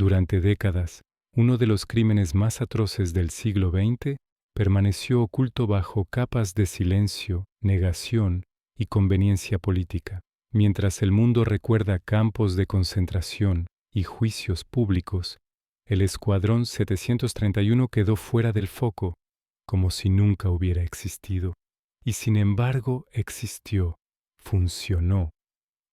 Durante décadas, uno de los crímenes más atroces del siglo XX permaneció oculto bajo capas de silencio, negación y conveniencia política. Mientras el mundo recuerda campos de concentración y juicios públicos, el Escuadrón 731 quedó fuera del foco, como si nunca hubiera existido. Y sin embargo existió, funcionó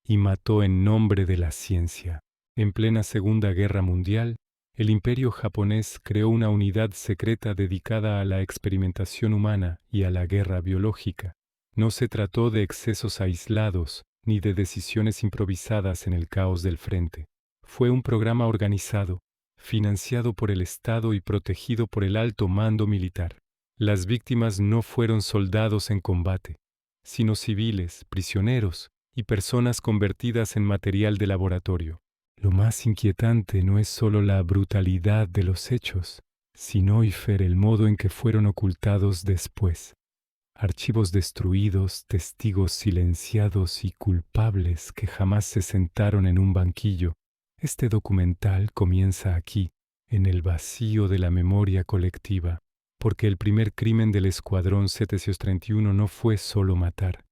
y mató en nombre de la ciencia. En plena Segunda Guerra Mundial, el Imperio japonés creó una unidad secreta dedicada a la experimentación humana y a la guerra biológica. No se trató de excesos aislados ni de decisiones improvisadas en el caos del frente. Fue un programa organizado, financiado por el Estado y protegido por el alto mando militar. Las víctimas no fueron soldados en combate, sino civiles, prisioneros y personas convertidas en material de laboratorio. Lo más inquietante no es solo la brutalidad de los hechos, sino el modo en que fueron ocultados después. Archivos destruidos, testigos silenciados y culpables que jamás se sentaron en un banquillo. Este documental comienza aquí, en el vacío de la memoria colectiva, porque el primer crimen del Escuadrón 731 no fue solo matar,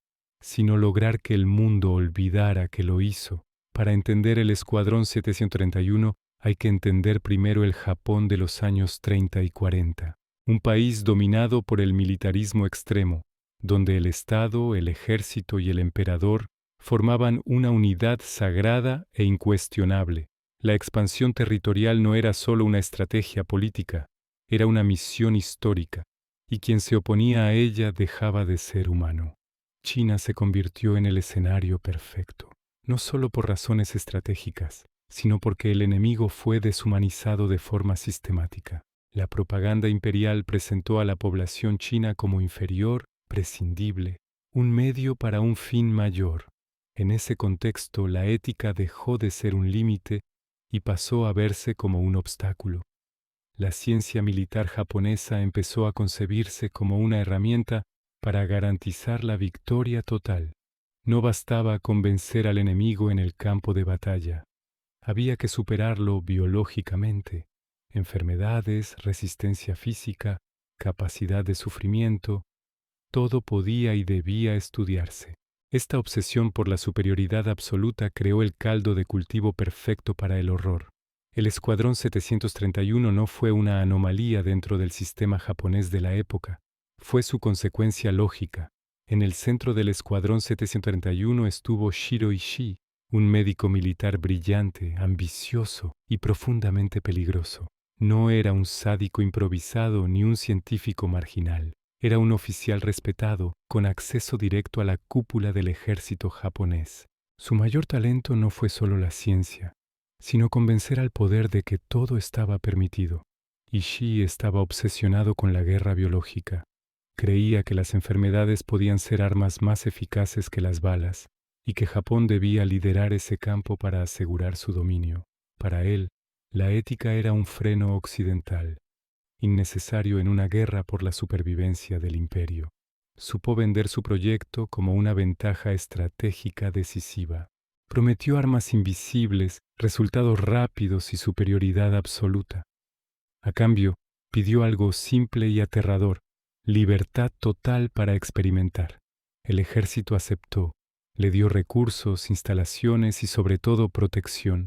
sino lograr que el mundo olvidara que lo hizo. Para entender el Escuadrón 731 hay que entender primero el Japón de los años 30 y 40, un país dominado por el militarismo extremo, donde el Estado, el ejército y el emperador formaban una unidad sagrada e incuestionable. La expansión territorial no era solo una estrategia política, era una misión histórica, y quien se oponía a ella dejaba de ser humano. China se convirtió en el escenario perfecto, no solo por razones estratégicas, sino porque el enemigo fue deshumanizado de forma sistemática. La propaganda imperial presentó a la población china como inferior, prescindible, un medio para un fin mayor. En ese contexto, la ética dejó de ser un límite y pasó a verse como un obstáculo. La ciencia militar japonesa empezó a concebirse como una herramienta para garantizar la victoria total. No bastaba con vencer al enemigo en el campo de batalla. Había que superarlo biológicamente. Enfermedades, resistencia física, capacidad de sufrimiento, todo podía y debía estudiarse. Esta obsesión por la superioridad absoluta creó el caldo de cultivo perfecto para el horror. El Escuadrón 731 no fue una anomalía dentro del sistema japonés de la época, fue su consecuencia lógica. En el centro del Escuadrón 731 estuvo Shiro Ishii, un médico militar brillante, ambicioso y profundamente peligroso. No era un sádico improvisado ni un científico marginal. Era un oficial respetado, con acceso directo a la cúpula del ejército japonés. Su mayor talento no fue solo la ciencia, sino convencer al poder de que todo estaba permitido. Ishii estaba obsesionado con la guerra biológica. Creía que las enfermedades podían ser armas más eficaces que las balas, y que Japón debía liderar ese campo para asegurar su dominio. Para él, la ética era un freno occidental, innecesario en una guerra por la supervivencia del imperio. Supo vender su proyecto como una ventaja estratégica decisiva. Prometió armas invisibles, resultados rápidos y superioridad absoluta. A cambio, pidió algo simple y aterrador: libertad total para experimentar. El ejército aceptó. Le dio recursos, instalaciones y sobre todo protección.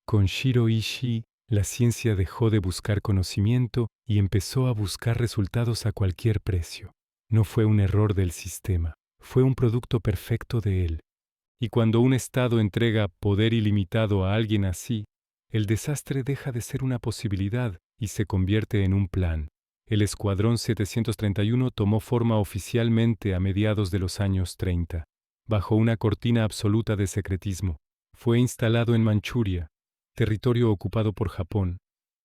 Con Shiro Ishii, la ciencia dejó de buscar conocimiento y empezó a buscar resultados a cualquier precio. No fue un error del sistema, fue un producto perfecto de él. Y cuando un Estado entrega poder ilimitado a alguien así, el desastre deja de ser una posibilidad y se convierte en un plan. El Escuadrón 731 tomó forma oficialmente a mediados de los años 30, bajo una cortina absoluta de secretismo. Fue instalado en Manchuria, territorio ocupado por Japón,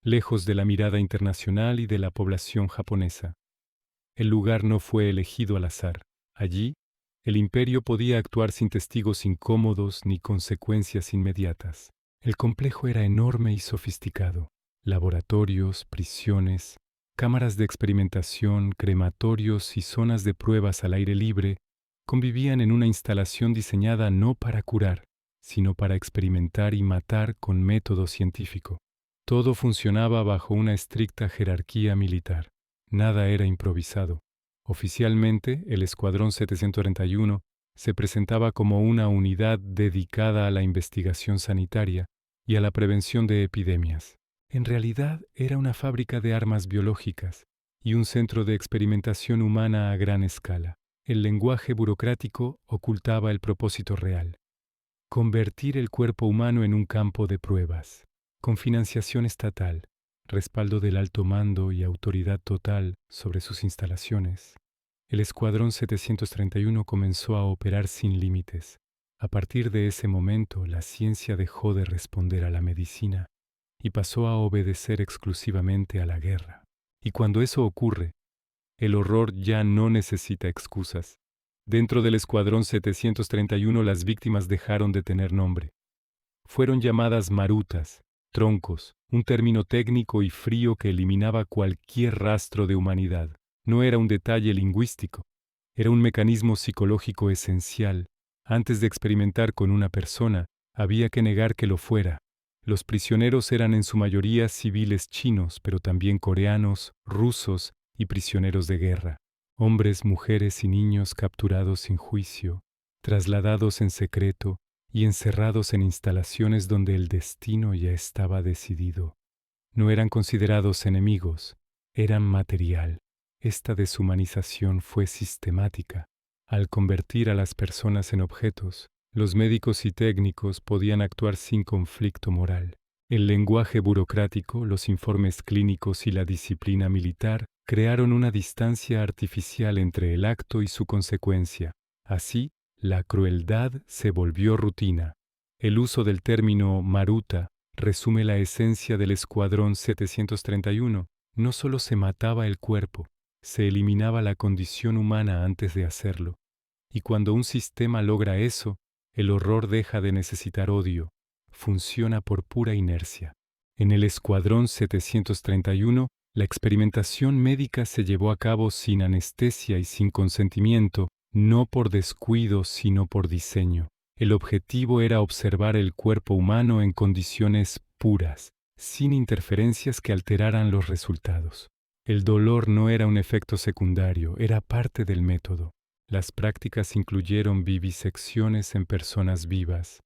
lejos de la mirada internacional y de la población japonesa. El lugar no fue elegido al azar. Allí, el imperio podía actuar sin testigos incómodos ni consecuencias inmediatas. El complejo era enorme y sofisticado. Laboratorios, prisiones, cámaras de experimentación, crematorios y zonas de pruebas al aire libre convivían en una instalación diseñada no para curar, sino para experimentar y matar con método científico. Todo funcionaba bajo una estricta jerarquía militar. Nada era improvisado. Oficialmente, el Escuadrón 731 se presentaba como una unidad dedicada a la investigación sanitaria y a la prevención de epidemias. En realidad, era una fábrica de armas biológicas y un centro de experimentación humana a gran escala. El lenguaje burocrático ocultaba el propósito real: convertir el cuerpo humano en un campo de pruebas, con financiación estatal, respaldo del alto mando y autoridad total sobre sus instalaciones. El Escuadrón 731 comenzó a operar sin límites. A partir de ese momento, la ciencia dejó de responder a la medicina y pasó a obedecer exclusivamente a la guerra. Y cuando eso ocurre, el horror ya no necesita excusas. Dentro del Escuadrón 731 las víctimas dejaron de tener nombre. Fueron llamadas marutas, troncos, un término técnico y frío que eliminaba cualquier rastro de humanidad. No era un detalle lingüístico, era un mecanismo psicológico esencial. Antes de experimentar con una persona, había que negar que lo fuera. Los prisioneros eran en su mayoría civiles chinos, pero también coreanos, rusos y prisioneros de guerra. Hombres, mujeres y niños capturados sin juicio, trasladados en secreto y encerrados en instalaciones donde el destino ya estaba decidido. No eran considerados enemigos, eran material. Esta deshumanización fue sistemática. Al convertir a las personas en objetos, los médicos y técnicos podían actuar sin conflicto moral. El lenguaje burocrático, los informes clínicos y la disciplina militar crearon una distancia artificial entre el acto y su consecuencia. Así, la crueldad se volvió rutina. El uso del término maruta resume la esencia del Escuadrón 731. No solo se mataba el cuerpo, se eliminaba la condición humana antes de hacerlo. Y cuando un sistema logra eso, el horror deja de necesitar odio, funciona por pura inercia. En el Escuadrón 731, la experimentación médica se llevó a cabo sin anestesia y sin consentimiento, no por descuido, sino por diseño. El objetivo era observar el cuerpo humano en condiciones puras, sin interferencias que alteraran los resultados. El dolor no era un efecto secundario, era parte del método. Las prácticas incluyeron vivisecciones en personas vivas,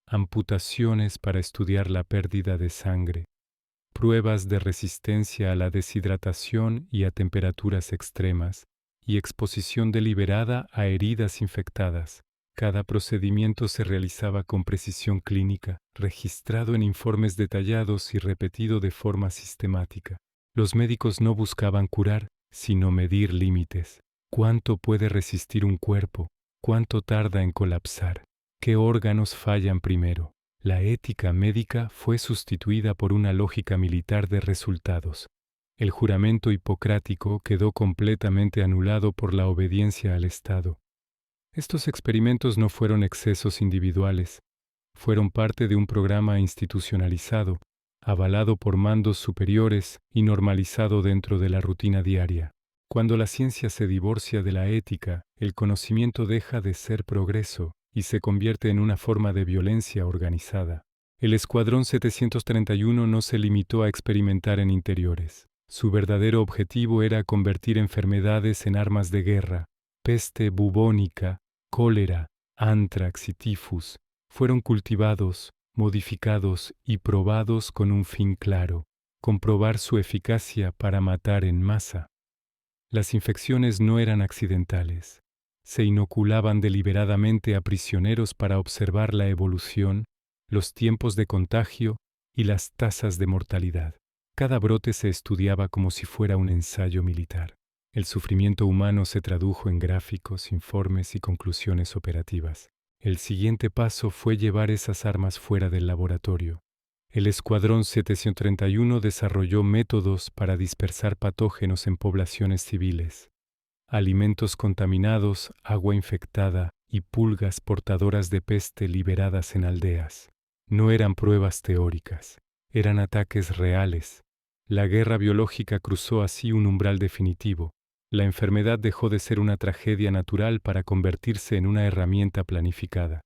amputaciones para estudiar la pérdida de sangre, pruebas de resistencia a la deshidratación y a temperaturas extremas, y exposición deliberada a heridas infectadas. Cada procedimiento se realizaba con precisión clínica, registrado en informes detallados y repetido de forma sistemática. Los médicos no buscaban curar, sino medir límites. ¿Cuánto puede resistir un cuerpo? ¿Cuánto tarda en colapsar? ¿Qué órganos fallan primero? La ética médica fue sustituida por una lógica militar de resultados. El juramento hipocrático quedó completamente anulado por la obediencia al Estado. Estos experimentos no fueron excesos individuales, fueron parte de un programa institucionalizado, avalado por mandos superiores y normalizado dentro de la rutina diaria. Cuando la ciencia se divorcia de la ética, el conocimiento deja de ser progreso y se convierte en una forma de violencia organizada. El Escuadrón 731 no se limitó a experimentar en interiores. Su verdadero objetivo era convertir enfermedades en armas de guerra. Peste bubónica, cólera, ántrax y tifus fueron cultivados, modificados y probados con un fin claro: comprobar su eficacia para matar en masa. Las infecciones no eran accidentales. Se inoculaban deliberadamente a prisioneros para observar la evolución, los tiempos de contagio y las tasas de mortalidad. Cada brote se estudiaba como si fuera un ensayo militar. El sufrimiento humano se tradujo en gráficos, informes y conclusiones operativas. El siguiente paso fue llevar esas armas fuera del laboratorio. El Escuadrón 731 desarrolló métodos para dispersar patógenos en poblaciones civiles. Alimentos contaminados, agua infectada y pulgas portadoras de peste liberadas en aldeas. No eran pruebas teóricas, eran ataques reales. La guerra biológica cruzó así un umbral definitivo. La enfermedad dejó de ser una tragedia natural para convertirse en una herramienta planificada.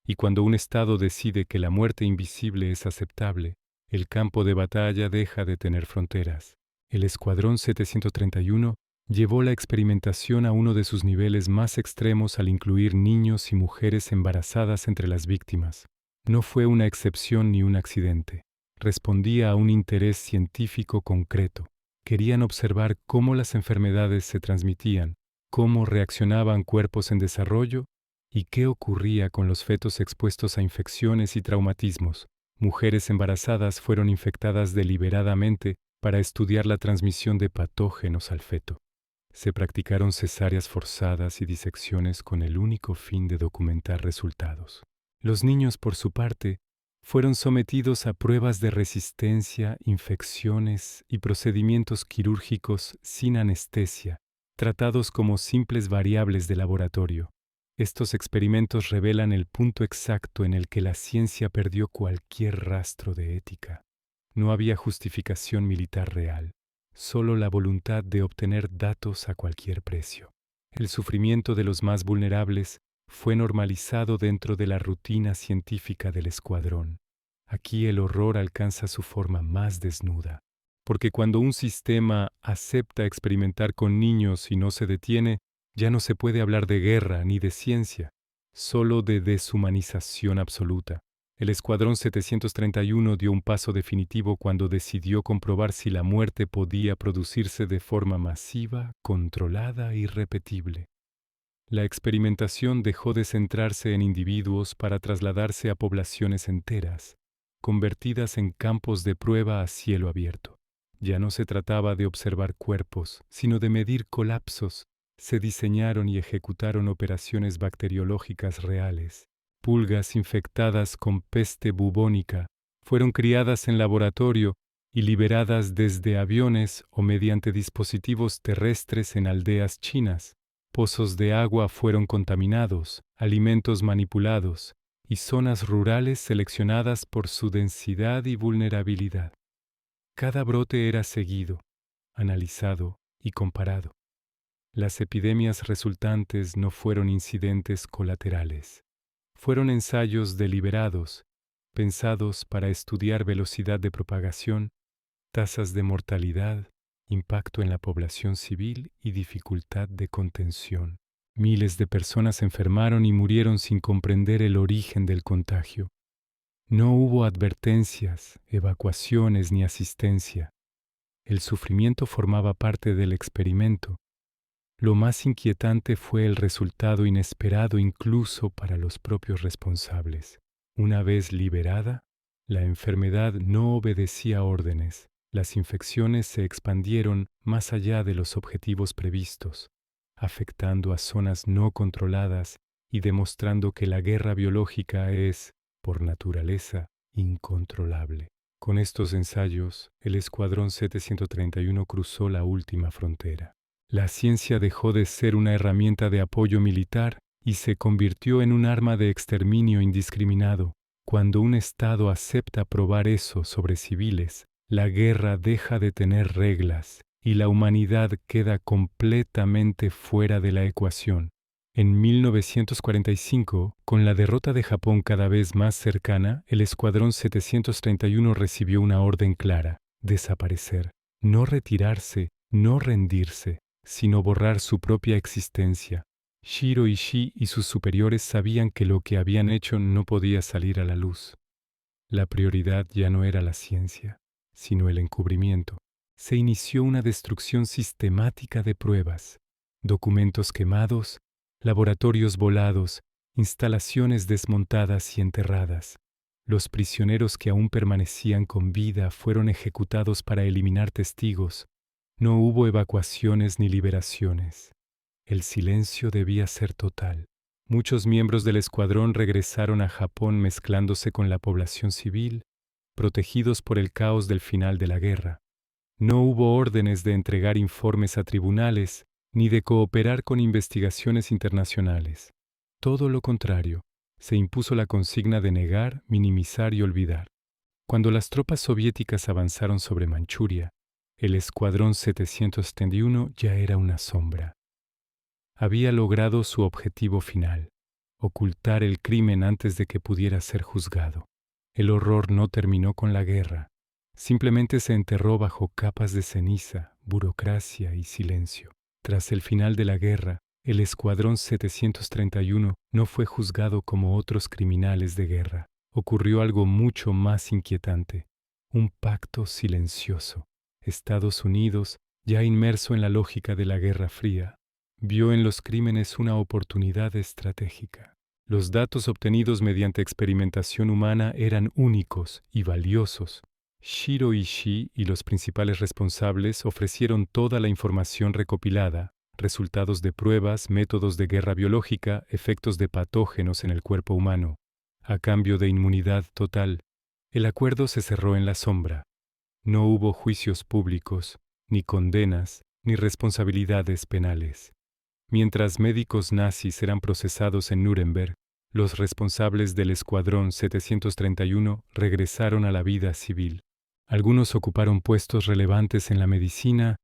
Y cuando un Estado decide que la muerte invisible es aceptable, El campo de batalla deja de tener fronteras. El Escuadrón 731 llevó la experimentación a uno de sus niveles más extremos al incluir niños y mujeres embarazadas entre las víctimas. No fue una excepción ni un accidente. Respondía a un interés científico concreto. Querían observar cómo las enfermedades se transmitían, cómo reaccionaban cuerpos en desarrollo y qué ocurría con los fetos expuestos a infecciones y traumatismos. Mujeres embarazadas fueron infectadas deliberadamente para estudiar la transmisión de patógenos al feto. Se practicaron cesáreas forzadas y disecciones con el único fin de documentar resultados. Los niños, por su parte, fueron sometidos a pruebas de resistencia, infecciones y procedimientos quirúrgicos sin anestesia, tratados como simples variables de laboratorio. Estos experimentos revelan el punto exacto en el que la ciencia perdió cualquier rastro de ética. No había justificación militar real, solo la voluntad de obtener datos a cualquier precio. El sufrimiento de los más vulnerables fue normalizado dentro de la rutina científica del escuadrón. Aquí el horror alcanza su forma más desnuda, porque cuando un sistema acepta experimentar con niños y no se detiene, ya no se puede hablar de guerra ni de ciencia, solo de deshumanización absoluta. El Escuadrón 731 dio un paso definitivo cuando decidió comprobar si la muerte podía producirse de forma masiva, controlada y repetible. La experimentación dejó de centrarse en individuos para trasladarse a poblaciones enteras, convertidas en campos de prueba a cielo abierto. Ya no se trataba de observar cuerpos, sino de medir colapsos. Se diseñaron y ejecutaron operaciones bacteriológicas reales. Pulgas infectadas con peste bubónica fueron criadas en laboratorio y liberadas desde aviones o mediante dispositivos terrestres en aldeas chinas. Pozos de agua fueron contaminados, alimentos manipulados y zonas rurales seleccionadas por su densidad y vulnerabilidad. Cada brote era seguido, analizado y comparado. Las epidemias resultantes no fueron incidentes colaterales. Fueron ensayos deliberados, pensados para estudiar velocidad de propagación, tasas de mortalidad, impacto en la población civil y dificultad de contención. Miles de personas enfermaron y murieron sin comprender el origen del contagio. No hubo advertencias, evacuaciones ni asistencia. El sufrimiento formaba parte del experimento. Lo más inquietante fue el resultado inesperado incluso para los propios responsables. Una vez liberada, la enfermedad no obedecía órdenes. Las infecciones se expandieron más allá de los objetivos previstos, afectando a zonas no controladas y demostrando que la guerra biológica es, por naturaleza, incontrolable. Con estos ensayos, el Escuadrón 731 cruzó la última frontera. La ciencia dejó de ser una herramienta de apoyo militar y se convirtió en un arma de exterminio indiscriminado. Cuando un Estado acepta probar eso sobre civiles, la guerra deja de tener reglas y la humanidad queda completamente fuera de la ecuación. En 1945, con la derrota de Japón cada vez más cercana, el Escuadrón 731 recibió una orden clara: desaparecer, no retirarse, no rendirse, sino borrar su propia existencia. Shiro Ishii y sus superiores sabían que lo que habían hecho no podía salir a la luz. La prioridad ya no era la ciencia, sino el encubrimiento. Se inició una destrucción sistemática de pruebas, documentos quemados, laboratorios volados, instalaciones desmontadas y enterradas. Los prisioneros que aún permanecían con vida fueron ejecutados para eliminar testigos. No hubo evacuaciones ni liberaciones. El silencio debía ser total. Muchos miembros del escuadrón regresaron a Japón mezclándose con la población civil, protegidos por el caos del final de la guerra. No hubo órdenes de entregar informes a tribunales ni de cooperar con investigaciones internacionales. Todo lo contrario, se impuso la consigna de negar, minimizar y olvidar. Cuando las tropas soviéticas avanzaron sobre Manchuria, el Escuadrón 731 ya era una sombra. Había logrado su objetivo final: ocultar el crimen antes de que pudiera ser juzgado. El horror no terminó con la guerra, Simplemente se enterró bajo capas de ceniza, burocracia y silencio. Tras el final de la guerra, el Escuadrón 731 no fue juzgado como otros criminales de guerra. Ocurrió algo mucho más inquietante: un pacto silencioso. Estados Unidos, ya inmerso en la lógica de la Guerra Fría, vio en los crímenes una oportunidad estratégica. Los datos obtenidos mediante experimentación humana eran únicos y valiosos. Shiro Ishii y los principales responsables ofrecieron toda la información recopilada: resultados de pruebas, métodos de guerra biológica, efectos de patógenos en el cuerpo humano, a cambio de inmunidad total. El acuerdo se cerró en la sombra. No hubo juicios públicos, ni condenas, ni responsabilidades penales. Mientras médicos nazis eran procesados en Nuremberg, los responsables del Escuadrón 731 regresaron a la vida civil. Algunos ocuparon puestos relevantes en la medicina,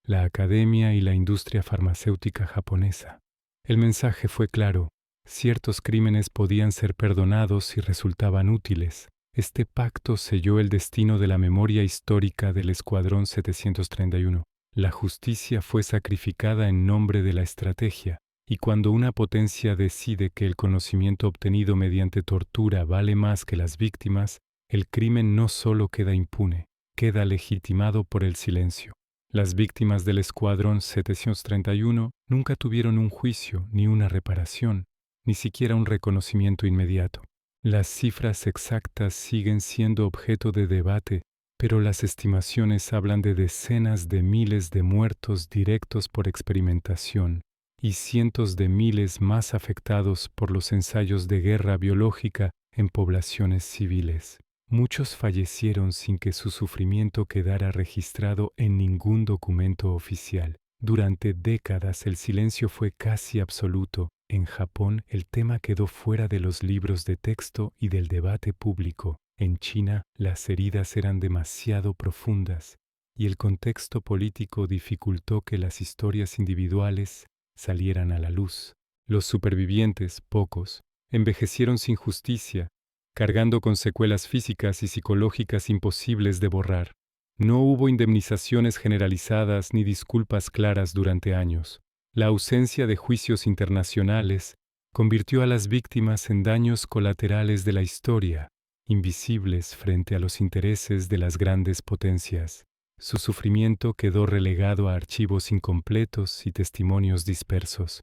la academia y la industria farmacéutica japonesa. El mensaje fue claro: ciertos crímenes podían ser perdonados si resultaban útiles. Este pacto selló el destino de la memoria histórica del Escuadrón 731. La justicia fue sacrificada en nombre de la estrategia, y cuando una potencia decide que el conocimiento obtenido mediante tortura vale más que las víctimas, el crimen no solo queda impune, queda legitimado por el silencio. Las víctimas del Escuadrón 731 nunca tuvieron un juicio ni una reparación, ni siquiera un reconocimiento inmediato. Las cifras exactas siguen siendo objeto de debate, pero las estimaciones hablan de decenas de miles de muertos directos por experimentación y cientos de miles más afectados por los ensayos de guerra biológica en poblaciones civiles. Muchos fallecieron sin que su sufrimiento quedara registrado en ningún documento oficial. Durante décadas el silencio fue casi absoluto. En Japón el tema quedó fuera de los libros de texto y del debate público. En China las heridas eran demasiado profundas y el contexto político dificultó que las historias individuales salieran a la luz. Los supervivientes, pocos, envejecieron sin justicia, cargando con secuelas físicas y psicológicas imposibles de borrar. No hubo indemnizaciones generalizadas ni disculpas claras durante años. La ausencia de juicios internacionales convirtió a las víctimas en daños colaterales de la historia, invisibles frente a los intereses de las grandes potencias. Su sufrimiento quedó relegado a archivos incompletos y testimonios dispersos.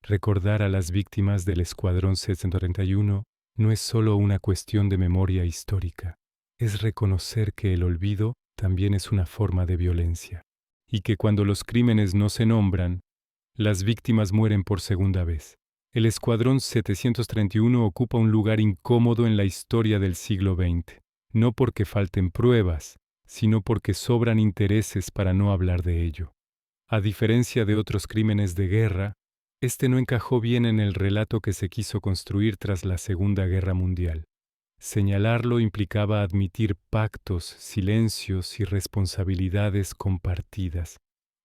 Recordar a las víctimas del Escuadrón 731 no es solo una cuestión de memoria histórica, es reconocer que el olvido también es una forma de violencia, y que cuando los crímenes no se nombran, las víctimas mueren por segunda vez. El Escuadrón 731 ocupa un lugar incómodo en la historia del siglo XX, no porque falten pruebas, sino porque sobran intereses para no hablar de ello. A diferencia de otros crímenes de guerra, este no encajó bien en el relato que se quiso construir tras la Segunda Guerra Mundial. Señalarlo implicaba admitir pactos, silencios y responsabilidades compartidas.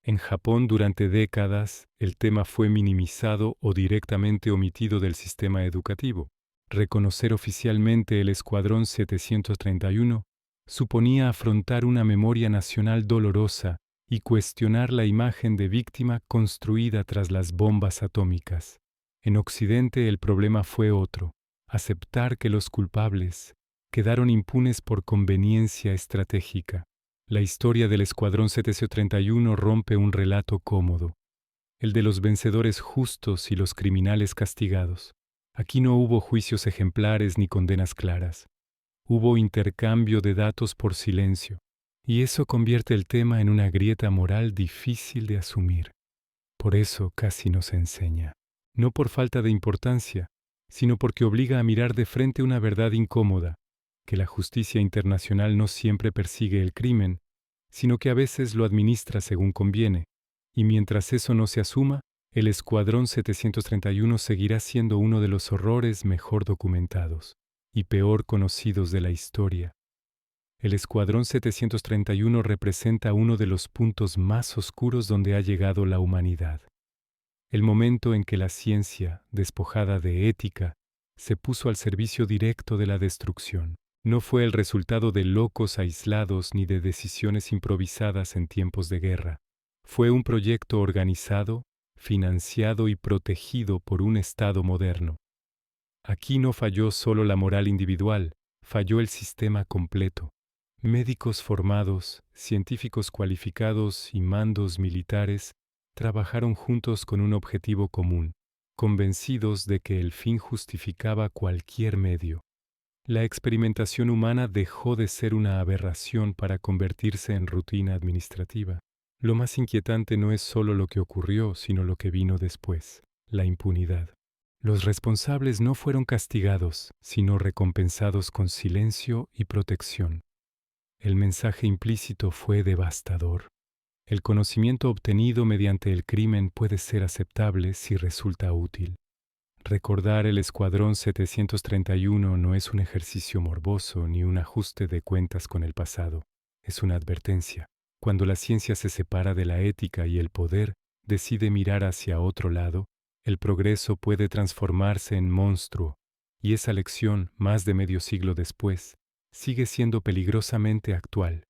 En Japón, durante décadas, el tema fue minimizado o directamente omitido del sistema educativo. Reconocer oficialmente el Escuadrón 731 suponía afrontar una memoria nacional dolorosa y cuestionar la imagen de víctima construida tras las bombas atómicas. En Occidente el problema fue otro: aceptar que los culpables quedaron impunes por conveniencia estratégica. La historia del Escuadrón 731 rompe un relato cómodo, el de los vencedores justos y los criminales castigados. Aquí no hubo juicios ejemplares ni condenas claras. Hubo intercambio de datos por silencio, y eso convierte el tema en una grieta moral difícil de asumir. Por eso casi no se enseña, no por falta de importancia, sino porque obliga a mirar de frente una verdad incómoda: que la justicia internacional no siempre persigue el crimen, sino que a veces lo administra según conviene, y mientras eso no se asuma, el Escuadrón 731 seguirá siendo uno de los horrores mejor documentados y peor conocidos de la historia. El Escuadrón 731 representa uno de los puntos más oscuros donde ha llegado la humanidad. El momento en que la ciencia, despojada de ética, se puso al servicio directo de la destrucción. No fue el resultado de locos aislados ni de decisiones improvisadas en tiempos de guerra. Fue un proyecto organizado, financiado y protegido por un Estado moderno. Aquí no falló solo la moral individual, falló el sistema completo. Médicos formados, científicos cualificados y mandos militares trabajaron juntos con un objetivo común, convencidos de que el fin justificaba cualquier medio. La experimentación humana dejó de ser una aberración para convertirse en rutina administrativa. Lo más inquietante no es solo lo que ocurrió, sino lo que vino después, la impunidad. Los responsables no fueron castigados, sino recompensados con silencio y protección. El mensaje implícito fue devastador. El conocimiento obtenido mediante el crimen puede ser aceptable si resulta útil. Recordar el Escuadrón 731 no es un ejercicio morboso ni un ajuste de cuentas con el pasado. Es una advertencia. Cuando la ciencia se separa de la ética y el poder decide mirar hacia otro lado, el progreso puede transformarse en monstruo, y esa lección, más de medio siglo después, sigue siendo peligrosamente actual.